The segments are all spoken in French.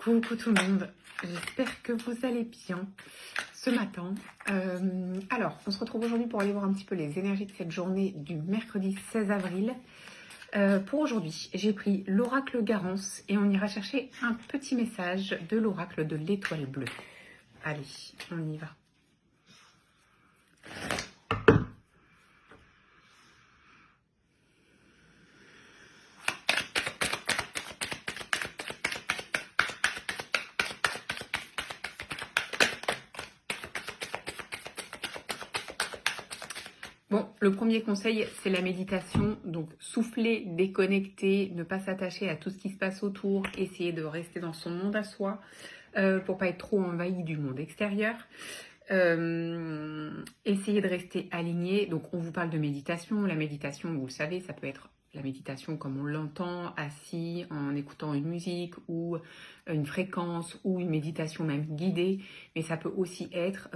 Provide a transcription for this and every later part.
Coucou tout le monde, j'espère que vous allez bien ce matin. Alors, on se retrouve aujourd'hui pour aller voir un petit peu les énergies de cette journée du mercredi 16 avril. Pour aujourd'hui, j'ai pris l'oracle Garance et on ira chercher un petit message de l'oracle de l'étoile bleue. Allez, on y va. Bon, le premier conseil, c'est la méditation. Donc, souffler, déconnecter, ne pas s'attacher à tout ce qui se passe autour, essayer de rester dans son monde à soi pour pas être trop envahi du monde extérieur. Essayez de rester aligné. Donc, on vous parle de méditation. La méditation, vous le savez, ça peut être la méditation comme on l'entend, assis, en écoutant une musique ou une fréquence ou une méditation même guidée. Mais ça peut aussi être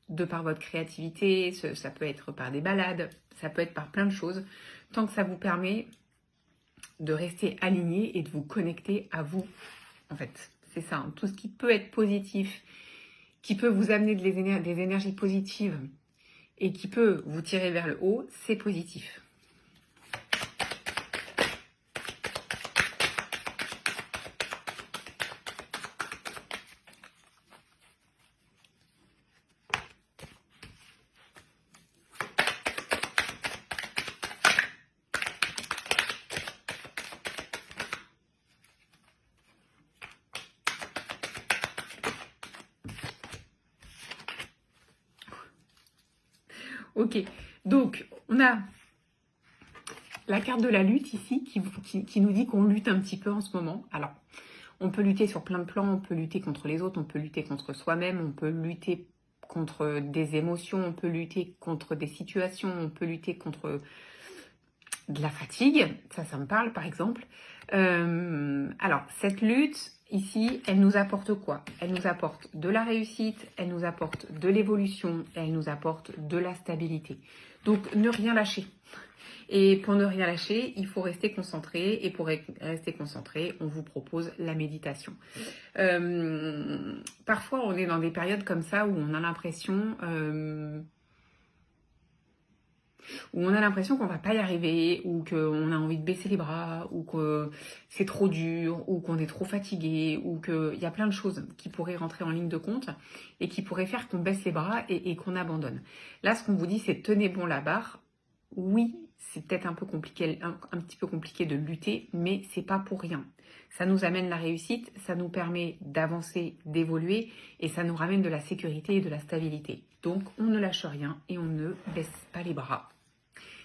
de par votre créativité, ça peut être par des balades, ça peut être par plein de choses, tant que ça vous permet de rester aligné et de vous connecter à vous, en fait. C'est ça, hein. Tout ce qui peut être positif, qui peut vous amener des énergies positives et qui peut vous tirer vers le haut, c'est positif. Ok, donc on a la carte de la lutte ici qui nous dit qu'on lutte un petit peu en ce moment. Alors, on peut lutter sur plein de plans, on peut lutter contre les autres, on peut lutter contre soi-même, on peut lutter contre des émotions, on peut lutter contre des situations, on peut lutter contre de la fatigue, ça me parle par exemple. Alors, cette lutte, ici, elle nous apporte quoi? Elle nous apporte de la réussite, elle nous apporte de l'évolution, elle nous apporte de la stabilité. Donc, ne rien lâcher. Et pour ne rien lâcher, il faut rester concentré. Et pour rester concentré, on vous propose la méditation. Parfois, on est dans des périodes comme ça où on a l'impression... où on a l'impression qu'on va pas y arriver, ou qu'on a envie de baisser les bras, ou que c'est trop dur, ou qu'on est trop fatigué, ou qu'il y a plein de choses qui pourraient rentrer en ligne de compte et qui pourraient faire qu'on baisse les bras et qu'on abandonne. Là, ce qu'on vous dit, c'est tenez bon la barre. Oui, c'est peut-être un petit peu compliqué de lutter, mais c'est pas pour rien. Ça nous amène la réussite, ça nous permet d'avancer, d'évoluer, et ça nous ramène de la sécurité et de la stabilité. Donc, on ne lâche rien et on ne baisse pas les bras.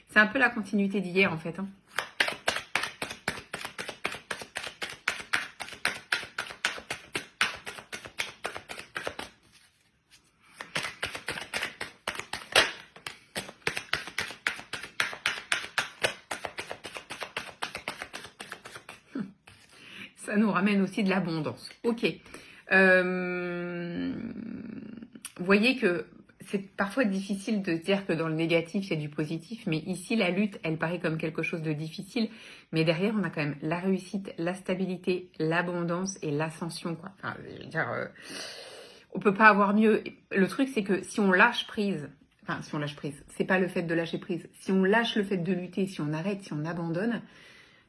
C'est un peu la continuité d'hier, en fait. Hein. Ça nous ramène aussi de l'abondance. Ok. Vous voyez que c'est parfois difficile de se dire que dans le négatif, il y a du positif. Mais ici, la lutte, elle paraît comme quelque chose de difficile. Mais derrière, on a quand même la réussite, la stabilité, l'abondance et l'ascension, quoi. Enfin, je veux dire, on peut pas avoir mieux. Le truc, c'est que si on lâche prise... Enfin, si on lâche prise, c'est pas le fait de lâcher prise. Si on lâche le fait de lutter, si on arrête, si on abandonne...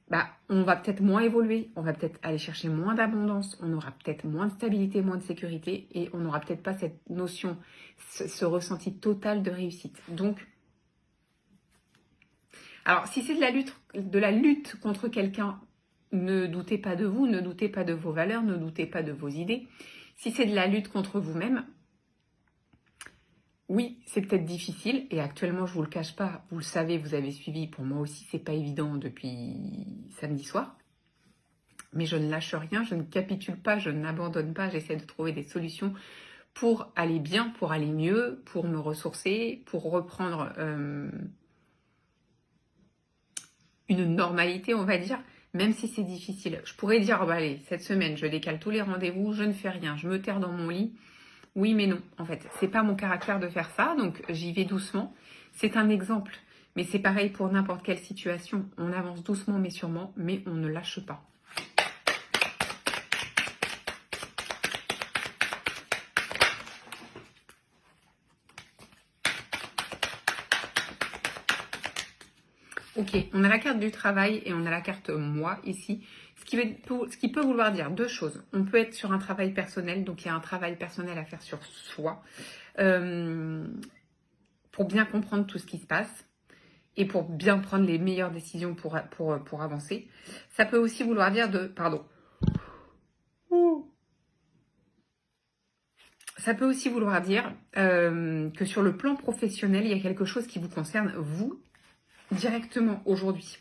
Bah, on va peut-être moins évoluer, on va peut-être aller chercher moins d'abondance, on aura peut-être moins de stabilité, moins de sécurité et on n'aura peut-être pas cette notion, ce ressenti total de réussite. Donc, alors si c'est de la lutte contre quelqu'un, ne doutez pas de vous, ne doutez pas de vos valeurs, ne doutez pas de vos idées. Si c'est de la lutte contre vous-même, oui, c'est peut-être difficile et actuellement, je vous le cache pas, vous le savez, vous avez suivi, pour moi aussi, c'est pas évident depuis samedi soir. Mais je ne lâche rien, je ne capitule pas, je n'abandonne pas, j'essaie de trouver des solutions pour aller bien, pour aller mieux, pour me ressourcer, pour reprendre une normalité, on va dire, même si c'est difficile. Je pourrais dire, oh bah allez, cette semaine, je décale tous les rendez-vous, je ne fais rien, je me terre dans mon lit. Oui, mais non, en fait, c'est pas mon caractère de faire ça, donc j'y vais doucement. C'est un exemple, mais c'est pareil pour n'importe quelle situation. On avance doucement mais sûrement, mais on ne lâche pas. Ok, on a la carte du travail et on a la carte moi ici. Ce qui peut vouloir dire deux choses. On peut être sur un travail personnel, donc il y a un travail personnel à faire sur soi pour bien comprendre tout ce qui se passe et pour bien prendre les meilleures décisions pour avancer. Ça peut aussi vouloir dire Ça peut aussi vouloir dire que sur le plan professionnel, il y a quelque chose qui vous concerne, vous, directement aujourd'hui.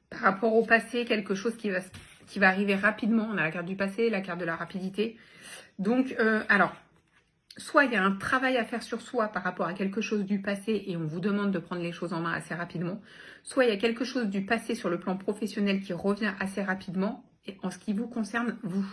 Par rapport au passé, quelque chose qui va arriver rapidement. On a la carte du passé, la carte de la rapidité. Donc, alors, soit il y a un travail à faire sur soi par rapport à quelque chose du passé et on vous demande de prendre les choses en main assez rapidement. Soit il y a quelque chose du passé sur le plan professionnel qui revient assez rapidement et en ce qui vous concerne, vous.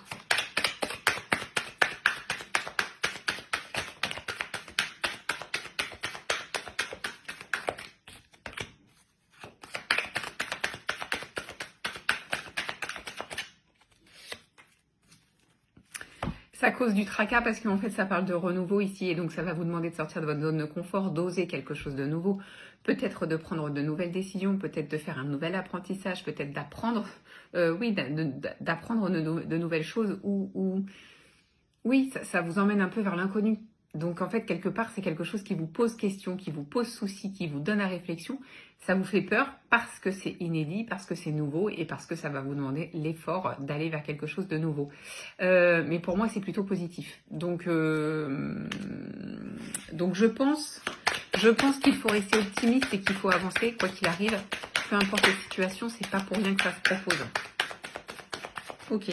Ça cause du tracas parce qu'en fait ça parle de renouveau ici et donc ça va vous demander de sortir de votre zone de confort, d'oser quelque chose de nouveau, peut-être de prendre de nouvelles décisions, peut-être de faire un nouvel apprentissage, peut-être d'apprendre, d'apprendre de nouvelles choses ou oui, ça vous emmène un peu vers l'inconnu. Donc en fait, quelque part, c'est quelque chose qui vous pose question, qui vous pose souci, qui vous donne à réflexion. Ça vous fait peur parce que c'est inédit, parce que c'est nouveau et parce que ça va vous demander l'effort d'aller vers quelque chose de nouveau. Mais pour moi, c'est plutôt positif. Donc je pense qu'il faut rester optimiste et qu'il faut avancer, quoi qu'il arrive. Peu importe la situation, c'est pas pour rien que ça se propose. Ok.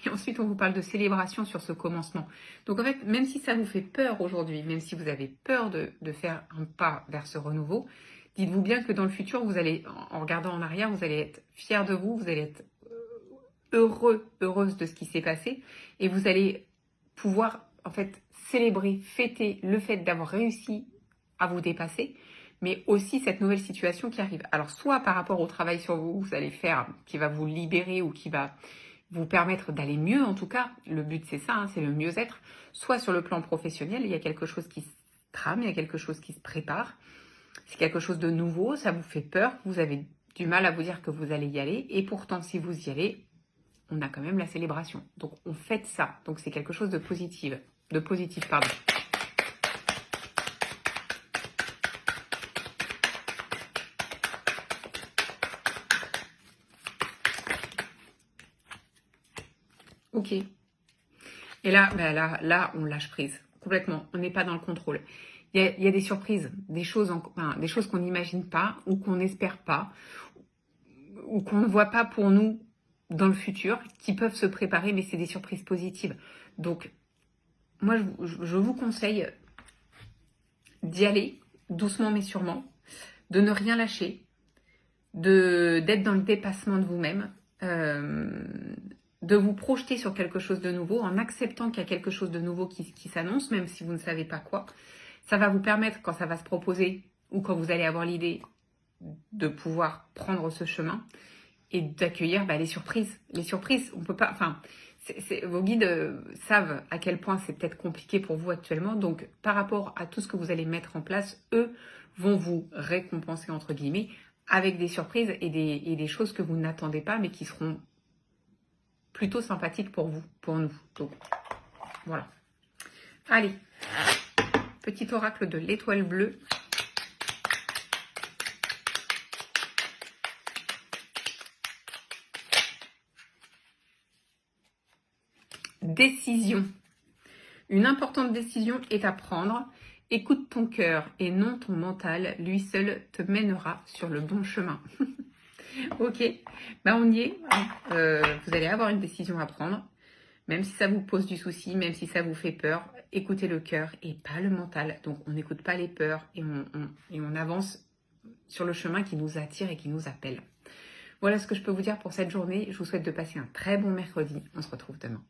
Et ensuite, on vous parle de célébration sur ce commencement. Donc en fait, même si ça vous fait peur aujourd'hui, même si vous avez peur de faire un pas vers ce renouveau, dites-vous bien que dans le futur, vous allez, en regardant en arrière, vous allez être fiers de vous, vous allez être heureuse de ce qui s'est passé et vous allez pouvoir en fait célébrer, fêter le fait d'avoir réussi à vous dépasser, mais aussi cette nouvelle situation qui arrive. Alors soit par rapport au travail sur vous, vous allez faire, qui va vous libérer ou qui va vous permettre d'aller mieux, en tout cas, le but c'est ça, hein, c'est le mieux-être, soit sur le plan professionnel, il y a quelque chose qui se trame, il y a quelque chose qui se prépare, c'est quelque chose de nouveau, ça vous fait peur, vous avez du mal à vous dire que vous allez y aller, et pourtant si vous y allez, on a quand même la célébration. Donc on fête ça, donc c'est quelque chose de positif, pardon. Ok. Et là, on lâche prise complètement. On n'est pas dans le contrôle. Il y a des surprises, des choses qu'on n'imagine pas ou qu'on n'espère pas ou qu'on ne voit pas pour nous dans le futur, qui peuvent se préparer, mais c'est des surprises positives. Donc, moi, je vous conseille d'y aller doucement mais sûrement, de ne rien lâcher, d'être dans le dépassement de vous-même, de vous projeter sur quelque chose de nouveau en acceptant qu'il y a quelque chose de nouveau qui s'annonce, même si vous ne savez pas quoi. Ça va vous permettre, quand ça va se proposer ou quand vous allez avoir l'idée, de pouvoir prendre ce chemin et d'accueillir les surprises. Les surprises, on peut pas... Enfin, vos guides savent à quel point c'est peut-être compliqué pour vous actuellement. Donc, par rapport à tout ce que vous allez mettre en place, eux vont vous récompenser, entre guillemets, avec des surprises et des choses que vous n'attendez pas, mais qui seront plutôt sympathiques pour vous, pour nous. Donc, voilà. Allez, petit oracle de l'étoile bleue. Décision. Une importante décision est à prendre. Écoute ton cœur et non ton mental. Lui seul te mènera sur le bon chemin. Ok, on y est. Vous allez avoir une décision à prendre. Même si ça vous pose du souci, même si ça vous fait peur, écoutez le cœur et pas le mental. Donc on n'écoute pas les peurs et on avance sur le chemin qui nous attire et qui nous appelle. Voilà ce que je peux vous dire pour cette journée. Je vous souhaite de passer un très bon mercredi. On se retrouve demain.